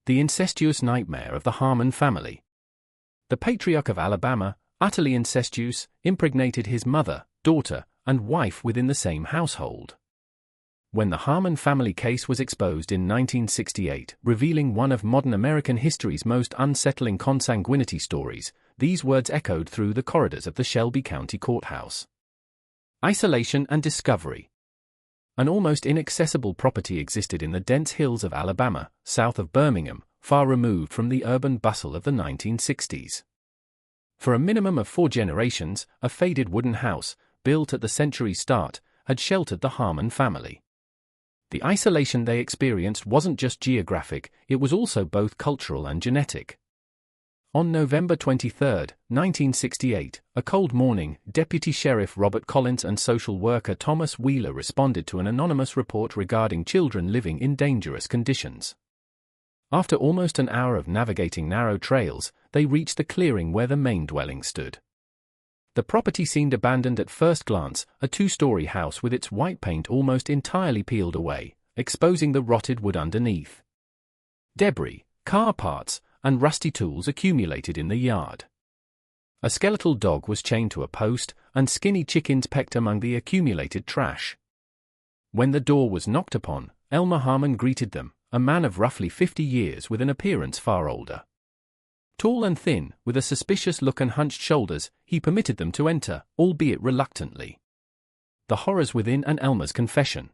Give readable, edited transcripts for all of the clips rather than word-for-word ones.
The incestuous nightmare of the Harmon family. The patriarch of Alabama, utterly incestuous, impregnated his mother, daughter, and wife within the same household. When the Harmon family case was exposed in 1968, revealing one of modern American history's most unsettling consanguinity stories, these words echoed through the corridors of the Shelby County Courthouse. Isolation and discovery. An almost inaccessible property existed in the dense hills of Alabama, south of Birmingham, far removed from the urban bustle of the 1960s. For a minimum of 4 generations, a faded wooden house, built at the century's start, had sheltered the Harmon family. The isolation they experienced wasn't just geographic, it was also both cultural and genetic. On November 23, 1968, a cold morning, Deputy Sheriff Robert Collins and social worker Thomas Wheeler responded to an anonymous report regarding children living in dangerous conditions. After almost an hour of navigating narrow trails, they reached the clearing where the main dwelling stood. The property seemed abandoned at first glance, a 2-story house with its white paint almost entirely peeled away, exposing the rotted wood underneath. Debris, car parts, and rusty tools accumulated in the yard. A skeletal dog was chained to a post, and skinny chickens pecked among the accumulated trash. When the door was knocked upon, Elmer Harmon greeted them, a man of roughly 50 years with an appearance far older. Tall and thin, with a suspicious look and hunched shoulders, he permitted them to enter, albeit reluctantly. The horrors within and Elmer's confession.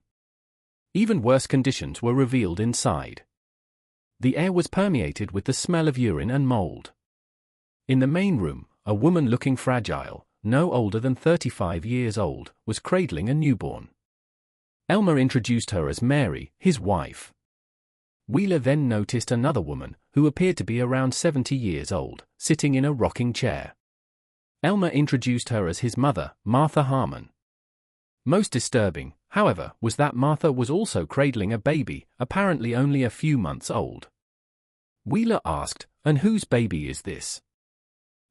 Even worse conditions were revealed inside. The air was permeated with the smell of urine and mold. In the main room, a woman looking fragile, no older than 35 years old, was cradling a newborn. Elmer introduced her as Mary, his wife. Wheeler then noticed another woman, who appeared to be around 70 years old, sitting in a rocking chair. Elmer introduced her as his mother, Martha Harmon. Most disturbing, however, was that Martha was also cradling a baby, apparently only a few months old. Wheeler asked, "And whose baby is this?"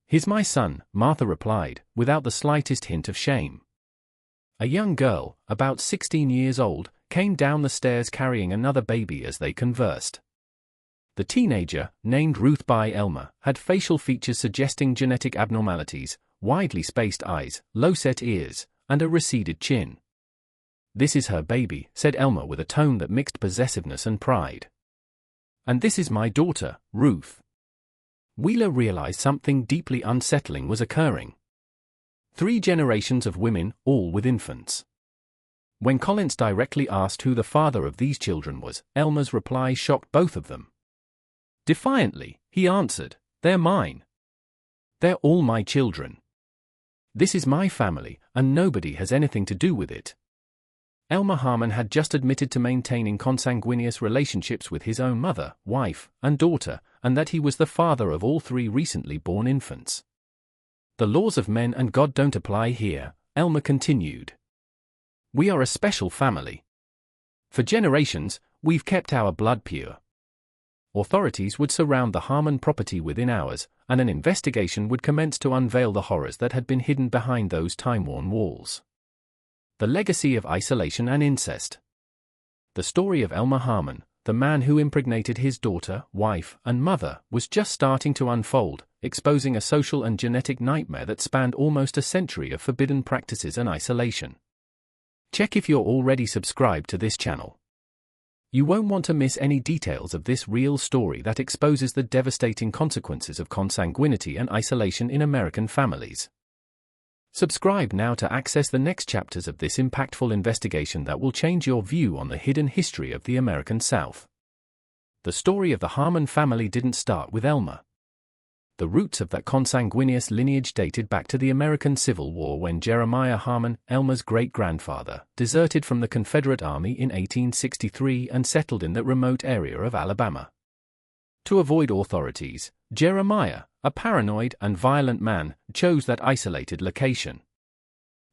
"He's my son," Martha replied, without the slightest hint of shame. A young girl, about 16 years old, came down the stairs carrying another baby as they conversed. The teenager, named Ruth by Elmer, had facial features suggesting genetic abnormalities, widely spaced eyes, low-set ears, and a receded chin. "This is her baby," said Elmer with a tone that mixed possessiveness and pride. "And this is my daughter, Ruth." Wheeler realized something deeply unsettling was occurring. 3 generations of women, all with infants. When Collins directly asked who the father of these children was, Elmer's reply shocked both of them. Defiantly, he answered, "They're mine. They're all my children. This is my family, and nobody has anything to do with it." Elmer Harmon had just admitted to maintaining consanguineous relationships with his own mother, wife, and daughter, and that he was the father of all 3 recently born infants. "The laws of men and God don't apply here," Elmer continued. "We are a special family. For generations, we've kept our blood pure." Authorities would surround the Harmon property within hours, and an investigation would commence to unveil the horrors that had been hidden behind those time-worn walls. The legacy of isolation and incest. The story of Elmer Harmon, the man who impregnated his daughter, wife, and mother, was just starting to unfold, exposing a social and genetic nightmare that spanned almost a century of forbidden practices and isolation. Check if you're already subscribed to this channel. You won't want to miss any details of this real story that exposes the devastating consequences of consanguinity and isolation in American families. Subscribe now to access the next chapters of this impactful investigation that will change your view on the hidden history of the American South. The story of the Harmon family didn't start with Elmer. The roots of that consanguineous lineage dated back to the American Civil War when Jeremiah Harmon, Elmer's great-grandfather, deserted from the Confederate Army in 1863 and settled in that remote area of Alabama. To avoid authorities, Jeremiah, a paranoid and violent man, chose that isolated location.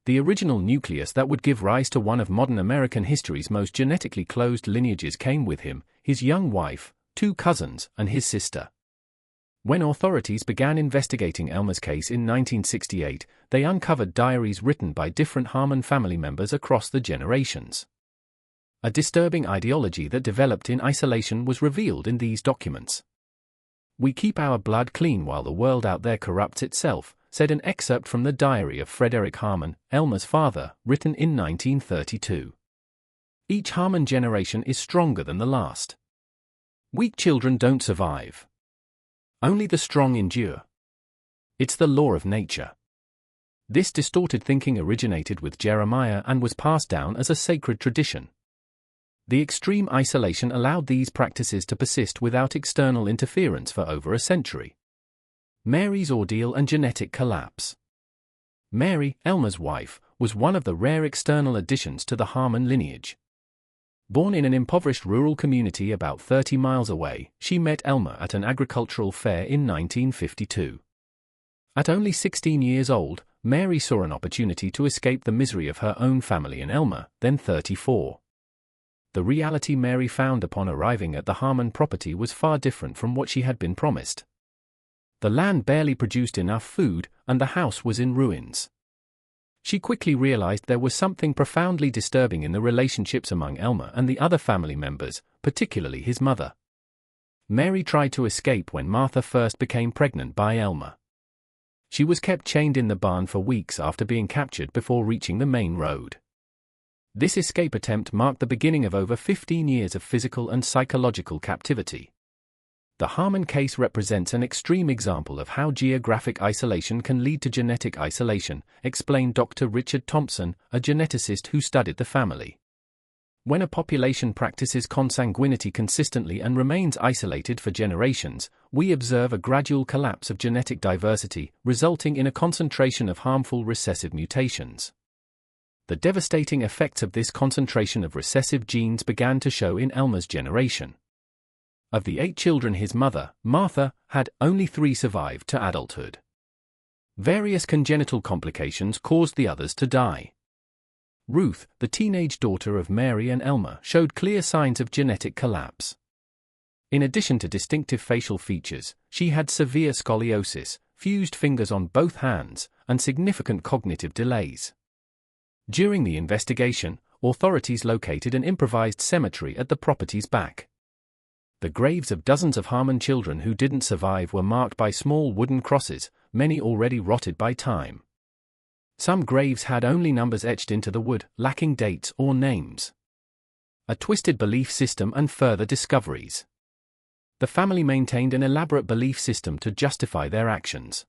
The original nucleus that would give rise to one of modern American history's most genetically closed lineages came with him, his young wife, 2 cousins, and his sister. When authorities began investigating Elmer's case in 1968, they uncovered diaries written by different Harmon family members across the generations. A disturbing ideology that developed in isolation was revealed in these documents. "We keep our blood clean while the world out there corrupts itself," said an excerpt from the diary of Frederick Harmon, Elmer's father, written in 1932. "Each Harmon generation is stronger than the last. Weak children don't survive. Only the strong endure. It's the law of nature." This distorted thinking originated with Jeremiah and was passed down as a sacred tradition. The extreme isolation allowed these practices to persist without external interference for over a century. Mary's ordeal and genetic collapse. Mary, Elmer's wife, was one of the rare external additions to the Harmon lineage. Born in an impoverished rural community about 30 miles away, she met Elmer at an agricultural fair in 1952. At only 16 years old, Mary saw an opportunity to escape the misery of her own family and Elmer, then 34. The reality Mary found upon arriving at the Harmon property was far different from what she had been promised. The land barely produced enough food, and the house was in ruins. She quickly realized there was something profoundly disturbing in the relationships among Elmer and the other family members, particularly his mother. Mary tried to escape when Martha first became pregnant by Elmer. She was kept chained in the barn for weeks after being captured before reaching the main road. This escape attempt marked the beginning of over 15 years of physical and psychological captivity. The Harmon case represents an extreme example of how geographic isolation can lead to genetic isolation, explained Dr. Richard Thompson, a geneticist who studied the family. When a population practices consanguinity consistently and remains isolated for generations, we observe a gradual collapse of genetic diversity, resulting in a concentration of harmful recessive mutations. The devastating effects of this concentration of recessive genes began to show in Elmer's generation. Of the 8 children his mother, Martha, had, only 3 survived to adulthood. Various congenital complications caused the others to die. Ruth, the teenage daughter of Mary and Elmer, showed clear signs of genetic collapse. In addition to distinctive facial features, she had severe scoliosis, fused fingers on both hands, and significant cognitive delays. During the investigation, authorities located an improvised cemetery at the property's back. The graves of dozens of Harmon children who didn't survive were marked by small wooden crosses, many already rotted by time. Some graves had only numbers etched into the wood, lacking dates or names. A twisted belief system and further discoveries. The family maintained an elaborate belief system to justify their actions.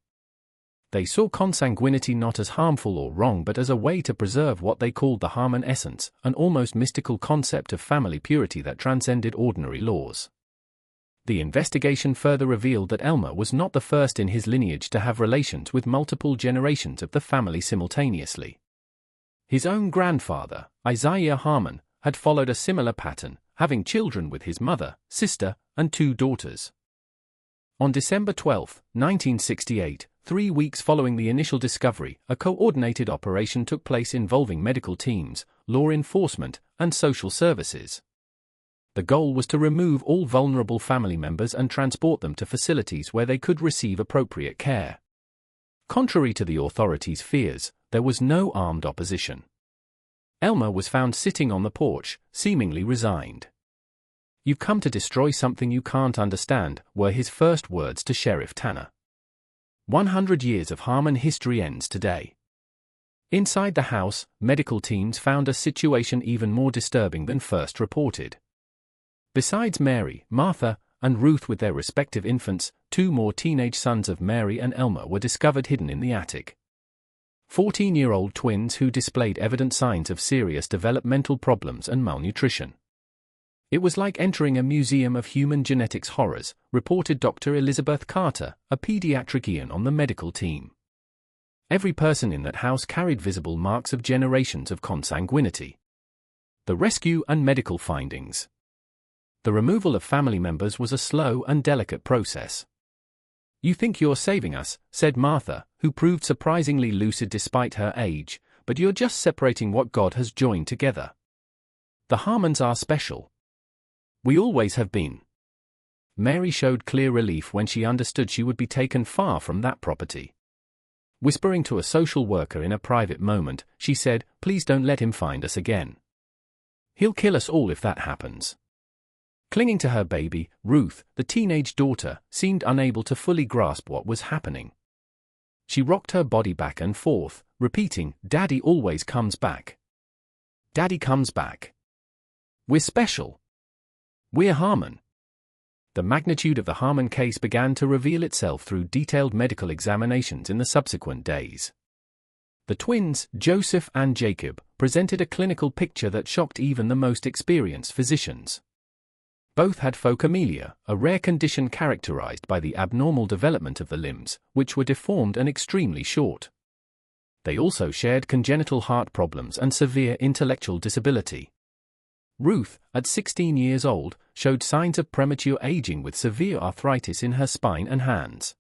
They saw consanguinity not as harmful or wrong but as a way to preserve what they called the Harmon essence, an almost mystical concept of family purity that transcended ordinary laws. The investigation further revealed that Elmer was not the first in his lineage to have relations with multiple generations of the family simultaneously. His own grandfather, Isaiah Harmon, had followed a similar pattern, having children with his mother, sister, and 2 daughters. On December 12, 1968, 3 weeks following the initial discovery, a coordinated operation took place involving medical teams, law enforcement, and social services. The goal was to remove all vulnerable family members and transport them to facilities where they could receive appropriate care. Contrary to the authorities' fears, there was no armed opposition. Elmer was found sitting on the porch, seemingly resigned. "You've come to destroy something you can't understand," were his first words to Sheriff Tanner. 100 years of Harmon history ends today. Inside the house, medical teams found a situation even more disturbing than first reported. Besides Mary, Martha, and Ruth with their respective infants, 2 more teenage sons of Mary and Elmer were discovered hidden in the attic. 14-year-old twins who displayed evident signs of serious developmental problems and malnutrition. "It was like entering a museum of human genetics horrors," reported Dr. Elizabeth Carter, a pediatrician on the medical team. Every person in that house carried visible marks of generations of consanguinity. The rescue and medical findings. The removal of family members was a slow and delicate process. "You think you're saving us," said Martha, who proved surprisingly lucid despite her age, "but you're just separating what God has joined together. The Harmons are special. We always have been." Mary showed clear relief when she understood she would be taken far from that property. Whispering to a social worker in a private moment, she said, "Please don't let him find us again." He'll kill us all if that happens. Clinging to her baby, Ruth, the teenage daughter, seemed unable to fully grasp what was happening. She rocked her body back and forth, repeating, "Daddy always comes back. Daddy comes back. We're special. We're Harmon." The magnitude of the Harmon case began to reveal itself through detailed medical examinations in the subsequent days. The twins, Joseph and Jacob, presented a clinical picture that shocked even the most experienced physicians. Both had phocomelia, a rare condition characterized by the abnormal development of the limbs, which were deformed and extremely short. They also shared congenital heart problems and severe intellectual disability. Ruth, at 16 years old, showed signs of premature aging with severe arthritis in her spine and hands.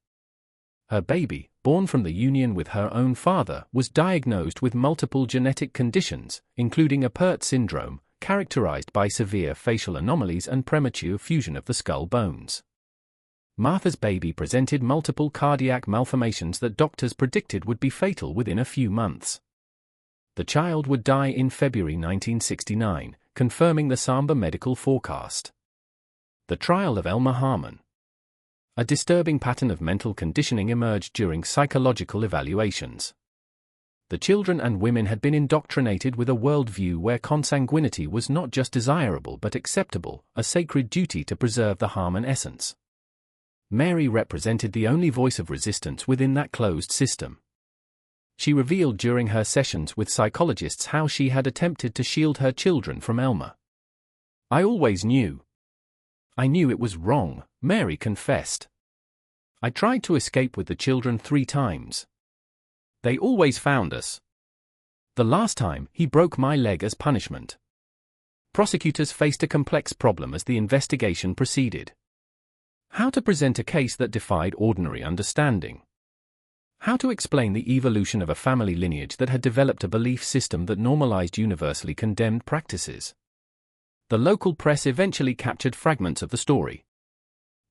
Her baby, born from the union with her own father, was diagnosed with multiple genetic conditions, including a Pert syndrome, characterized by severe facial anomalies and premature fusion of the skull bones. Martha's baby presented multiple cardiac malformations that doctors predicted would be fatal within a few months. The child would die in February 1969, confirming the somber medical forecast. The trial of Elmer Harmon. A disturbing pattern of mental conditioning emerged during psychological evaluations. The children and women had been indoctrinated with a worldview where consanguinity was not just desirable but acceptable, a sacred duty to preserve the Harmon essence. Mary represented the only voice of resistance within that closed system. She revealed during her sessions with psychologists how she had attempted to shield her children from Elmer. "I always knew. I knew it was wrong," Mary confessed. "I tried to escape with the children 3 times. They always found us. The last time, he broke my leg as punishment." Prosecutors faced a complex problem as the investigation proceeded. How to present a case that defied ordinary understanding? How to explain the evolution of a family lineage that had developed a belief system that normalized universally condemned practices? The local press eventually captured fragments of the story.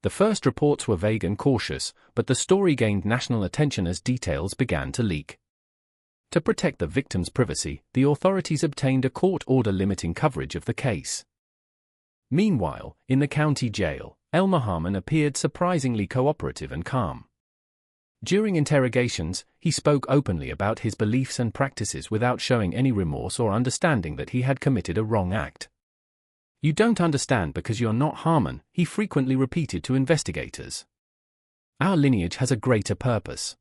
The first reports were vague and cautious, but the story gained national attention as details began to leak. To protect the victim's privacy, the authorities obtained a court order limiting coverage of the case. Meanwhile, in the county jail, Elmer Harmon appeared surprisingly cooperative and calm. During interrogations, he spoke openly about his beliefs and practices without showing any remorse or understanding that he had committed a wrong act. "You don't understand because you're not Harmon," he frequently repeated to investigators. "Our lineage has a greater purpose.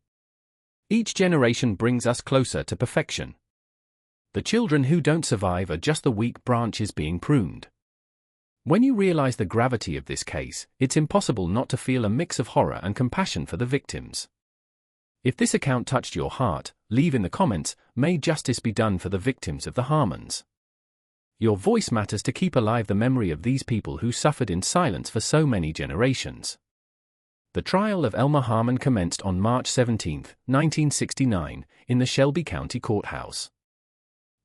Each generation brings us closer to perfection. The children who don't survive are just the weak branches being pruned." When you realize the gravity of this case, it's impossible not to feel a mix of horror and compassion for the victims. If this account touched your heart, leave in the comments, "May justice be done for the victims of the Harmons." Your voice matters to keep alive the memory of these people who suffered in silence for so many generations. The trial of Elmer Harmon commenced on March 17, 1969, in the Shelby County Courthouse.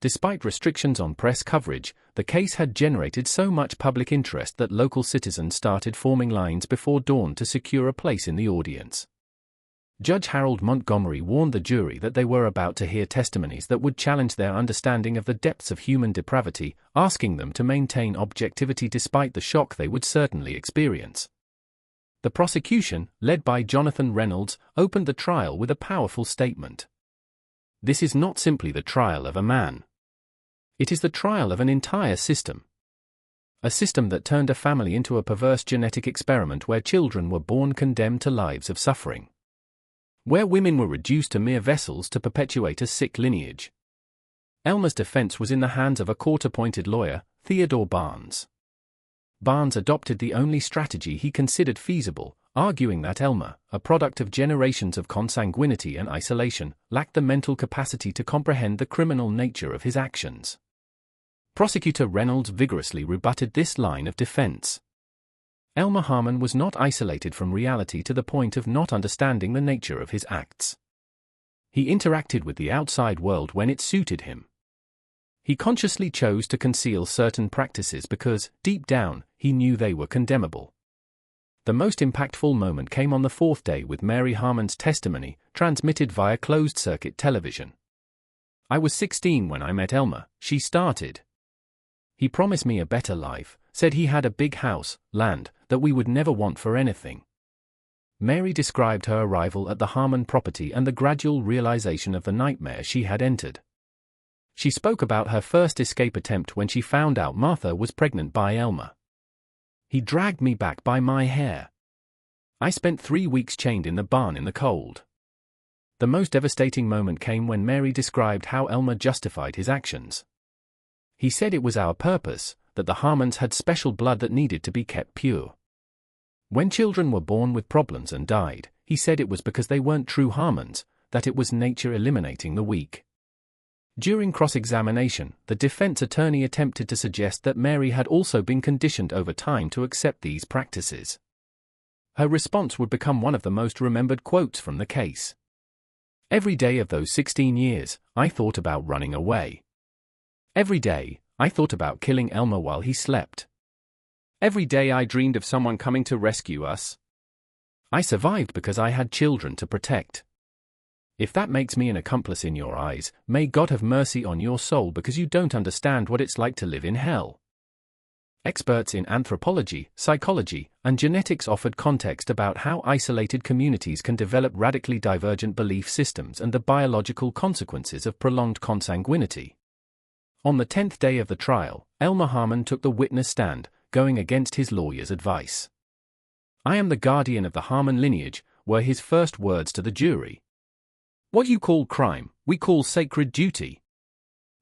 Despite restrictions on press coverage, the case had generated so much public interest that local citizens started forming lines before dawn to secure a place in the audience. Judge Harold Montgomery warned the jury that they were about to hear testimonies that would challenge their understanding of the depths of human depravity, asking them to maintain objectivity despite the shock they would certainly experience. The prosecution, led by Jonathan Reynolds, opened the trial with a powerful statement. "This is not simply the trial of a man. It is the trial of an entire system. A system that turned a family into a perverse genetic experiment where children were born condemned to lives of suffering. Where women were reduced to mere vessels to perpetuate a sick lineage." Elmer's defense was in the hands of a court-appointed lawyer, Theodore Barnes. Barnes adopted the only strategy he considered feasible, arguing that Elmer, a product of generations of consanguinity and isolation, lacked the mental capacity to comprehend the criminal nature of his actions. Prosecutor Reynolds vigorously rebutted this line of defense. Elmer Harmon was not isolated from reality to the point of not understanding the nature of his acts. He interacted with the outside world when it suited him. He consciously chose to conceal certain practices because, deep down, he knew they were condemnable. The most impactful moment came on the 4th day with Mary Harmon's testimony, transmitted via closed-circuit television. "I was 16 when I met Elmer," she started. He promised me a better life, said he had a big house, land, that we would never want for anything. Mary described her arrival at the Harmon property and the gradual realization of the nightmare she had entered. She spoke about her first escape attempt when she found out Martha was pregnant by Elmer. He dragged me back by my hair. I spent 3 weeks chained in the barn in the cold. The most devastating moment came when Mary described how Elmer justified his actions. He said it was our purpose, that the Harmons had special blood that needed to be kept pure. When children were born with problems and died, he said it was because they weren't true Harmons, that it was nature eliminating the weak. During cross-examination, the defense attorney attempted to suggest that Mary had also been conditioned over time to accept these practices. Her response would become one of the most remembered quotes from the case. Every day of those 16 years, I thought about running away. Every day, I thought about killing Elmer while he slept. Every day I dreamed of someone coming to rescue us. I survived because I had children to protect. If that makes me an accomplice in your eyes, may God have mercy on your soul because you don't understand what it's like to live in hell. Experts in anthropology, psychology, and genetics offered context about how isolated communities can develop radically divergent belief systems and the biological consequences of prolonged consanguinity. On the 10th day of the trial, Elmer Harmon took the witness stand, going against his lawyer's advice. "I am the guardian of the Harmon lineage," were his first words to the jury. "What you call crime, we call sacred duty."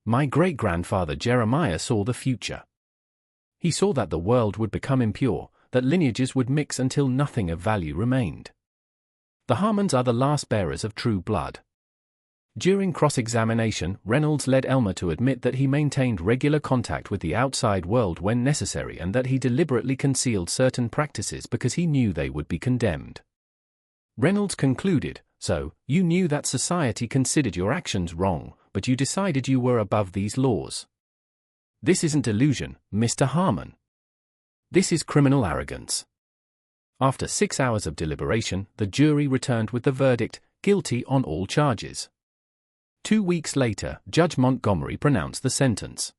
My great-grandfather Jeremiah saw the future. He saw that the world would become impure, that lineages would mix until nothing of value remained. The Harmons are the last bearers of true blood. During cross-examination, Reynolds led Elmer to admit that he maintained regular contact with the outside world when necessary and that he deliberately concealed certain practices because he knew they would be condemned. Reynolds concluded, "So, you knew that society considered your actions wrong, but you decided you were above these laws. This isn't delusion, Mr. Harmon. This is criminal arrogance." After 6 hours of deliberation, the jury returned with the verdict, guilty on all charges. 2 weeks later, Judge Montgomery pronounced the sentence.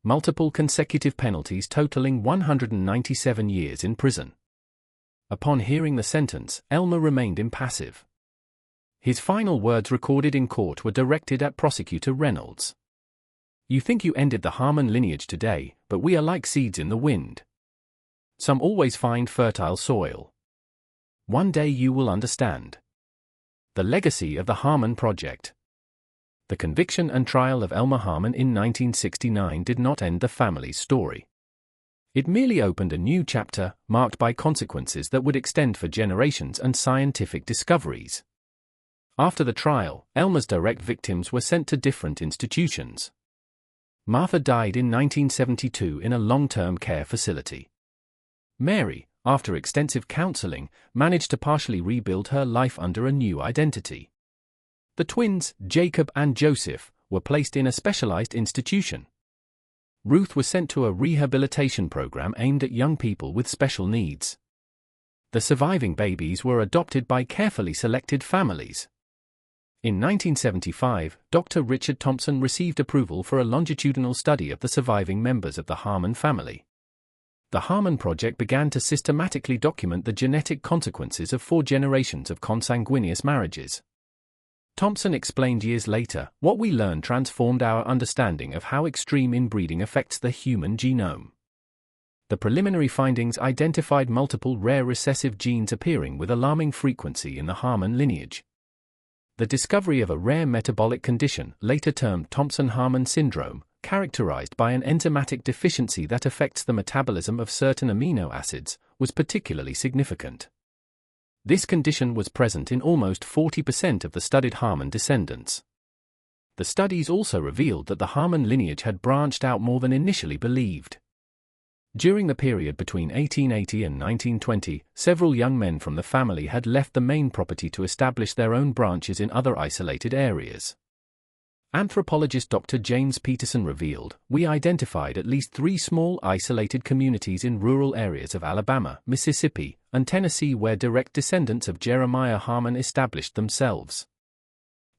Multiple consecutive penalties totaling 197 years in prison. Upon hearing the sentence, Elmer remained impassive. His final words recorded in court were directed at Prosecutor Reynolds. "You think you ended the Harmon lineage today, but we are like seeds in the wind. Some always find fertile soil. One day you will understand." The legacy of the Harmon Project. The conviction and trial of Elmer Harmon in 1969 did not end the family's story. It merely opened a new chapter, marked by consequences that would extend for generations and scientific discoveries. After the trial, Elmer's direct victims were sent to different institutions. Martha died in 1972 in a long-term care facility. Mary, after extensive counseling, managed to partially rebuild her life under a new identity. The twins, Jacob and Joseph, were placed in a specialized institution. Ruth was sent to a rehabilitation program aimed at young people with special needs. The surviving babies were adopted by carefully selected families. In 1975, Dr. Richard Thompson received approval for a longitudinal study of the surviving members of the Harmon family. The Harmon Project began to systematically document the genetic consequences of 4 generations of consanguineous marriages. Thompson explained years later, "What we learned transformed our understanding of how extreme inbreeding affects the human genome." The preliminary findings identified multiple rare recessive genes appearing with alarming frequency in the Harmon lineage. The discovery of a rare metabolic condition, later termed Thompson-Harmon syndrome, characterized by an enzymatic deficiency that affects the metabolism of certain amino acids, was particularly significant. This condition was present in almost 40% of the studied Harmon descendants. The studies also revealed that the Harmon lineage had branched out more than initially believed. During the period between 1880 and 1920, several young men from the family had left the main property to establish their own branches in other isolated areas. Anthropologist Dr. James Peterson revealed, "We identified at least 3 small isolated communities in rural areas of Alabama, Mississippi, and Tennessee where direct descendants of Jeremiah Harmon established themselves.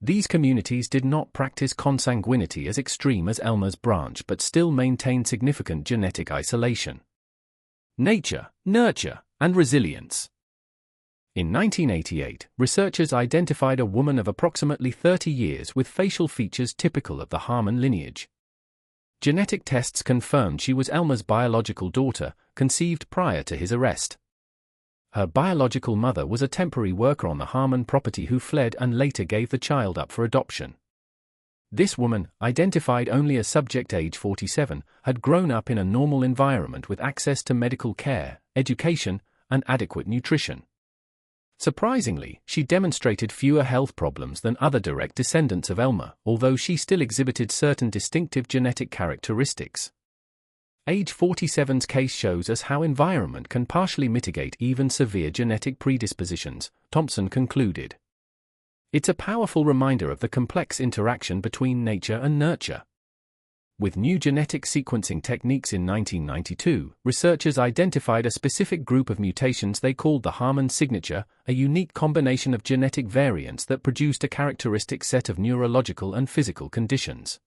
These communities did not practice consanguinity as extreme as Elmer's branch but still maintained significant genetic isolation. Nature, nurture, and resilience. In 1988, researchers identified a woman of approximately 30 years with facial features typical of the Harmon lineage. Genetic tests confirmed she was Elmer's biological daughter, conceived prior to his arrest. Her biological mother was a temporary worker on the Harmon property who fled and later gave the child up for adoption. This woman, identified only as subject age 47, had grown up in a normal environment with access to medical care, education, and adequate nutrition. Surprisingly, she demonstrated fewer health problems than other direct descendants of Elmer, although she still exhibited certain distinctive genetic characteristics. Age 47's case shows us how environment can partially mitigate even severe genetic predispositions, Thompson concluded. It's a powerful reminder of the complex interaction between nature and nurture. With new genetic sequencing techniques in 1992, researchers identified a specific group of mutations they called the Harmon signature, a unique combination of genetic variants that produced a characteristic set of neurological and physical conditions.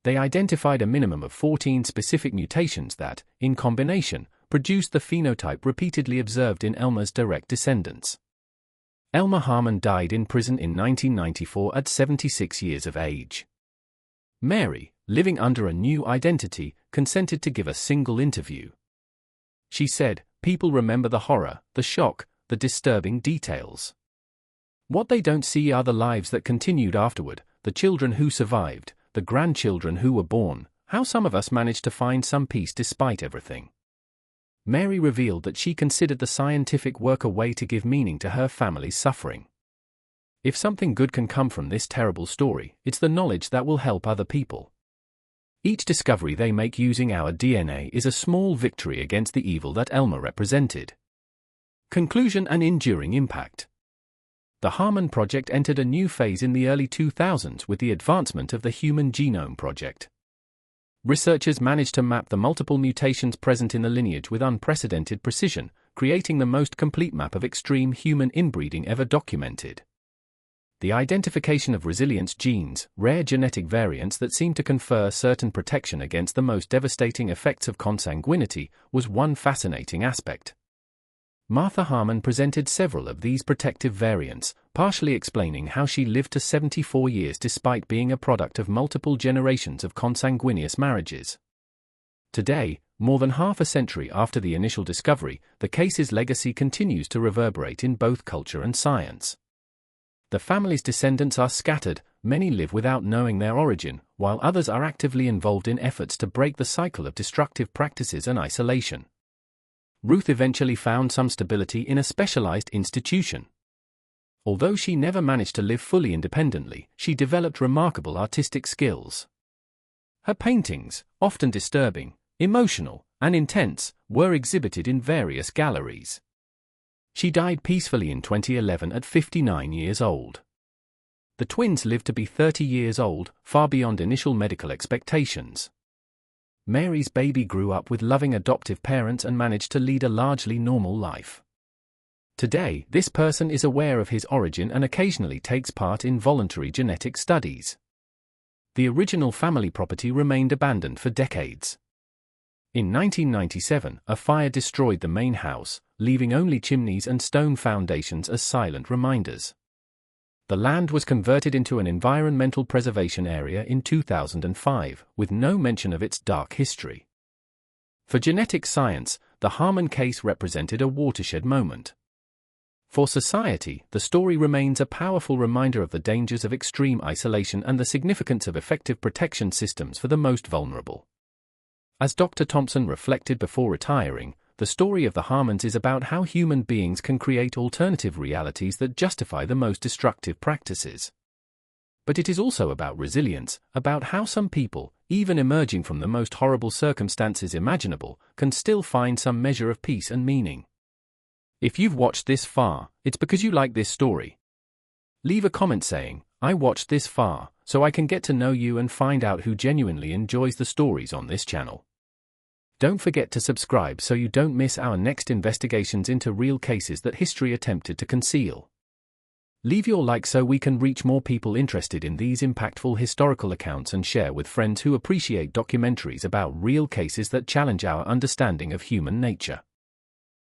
They identified a minimum of 14 specific mutations that, in combination, produced the phenotype repeatedly observed in Elmer's direct descendants. Elmer Harmon died in prison in 1994 at 76 years of age. Mary, living under a new identity, consented to give a single interview. She said, "People remember the horror, the shock, the disturbing details. What they don't see are the lives that continued afterward, the children who survived, the grandchildren who were born, how some of us managed to find some peace despite everything." Mary revealed that she considered the scientific work a way to give meaning to her family's suffering. If something good can come from this terrible story, it's the knowledge that will help other people. Each discovery they make using our DNA is a small victory against the evil that Elmer represented. Conclusion and enduring impact. The Harmon Project entered a new phase in the early 2000s with the advancement of the Human Genome Project. Researchers managed to map the multiple mutations present in the lineage with unprecedented precision, creating the most complete map of extreme human inbreeding ever documented. The identification of resilience genes, rare genetic variants that seem to confer certain protection against the most devastating effects of consanguinity, was one fascinating aspect. Martha Harmon presented several of these protective variants, partially explaining how she lived to 74 years despite being a product of multiple generations of consanguineous marriages. Today, more than half a century after the initial discovery, the case's legacy continues to reverberate in both culture and science. The family's descendants are scattered, many live without knowing their origin, while others are actively involved in efforts to break the cycle of destructive practices and isolation. Ruth eventually found some stability in a specialized institution. Although she never managed to live fully independently, she developed remarkable artistic skills. Her paintings, often disturbing, emotional, and intense, were exhibited in various galleries. She died peacefully in 2011 at 59 years old. The twins lived to be 30 years old, far beyond initial medical expectations. Mary's baby grew up with loving adoptive parents and managed to lead a largely normal life. Today, this person is aware of his origin and occasionally takes part in voluntary genetic studies. The original family property remained abandoned for decades. In 1997, a fire destroyed the main house, leaving only chimneys and stone foundations as silent reminders. The land was converted into an environmental preservation area in 2005, with no mention of its dark history. For genetic science, the Harmon case represented a watershed moment. For society, the story remains a powerful reminder of the dangers of extreme isolation and the significance of effective protection systems for the most vulnerable. As Dr. Thompson reflected before retiring, the story of the Harmons is about how human beings can create alternative realities that justify the most destructive practices. But it is also about resilience, about how some people, even emerging from the most horrible circumstances imaginable, can still find some measure of peace and meaning. If you've watched this far, it's because you like this story. Leave a comment saying, "I watched this far," so I can get to know you and find out who genuinely enjoys the stories on this channel. Don't forget to subscribe so you don't miss our next investigations into real cases that history attempted to conceal. Leave your like so we can reach more people interested in these impactful historical accounts, and share with friends who appreciate documentaries about real cases that challenge our understanding of human nature.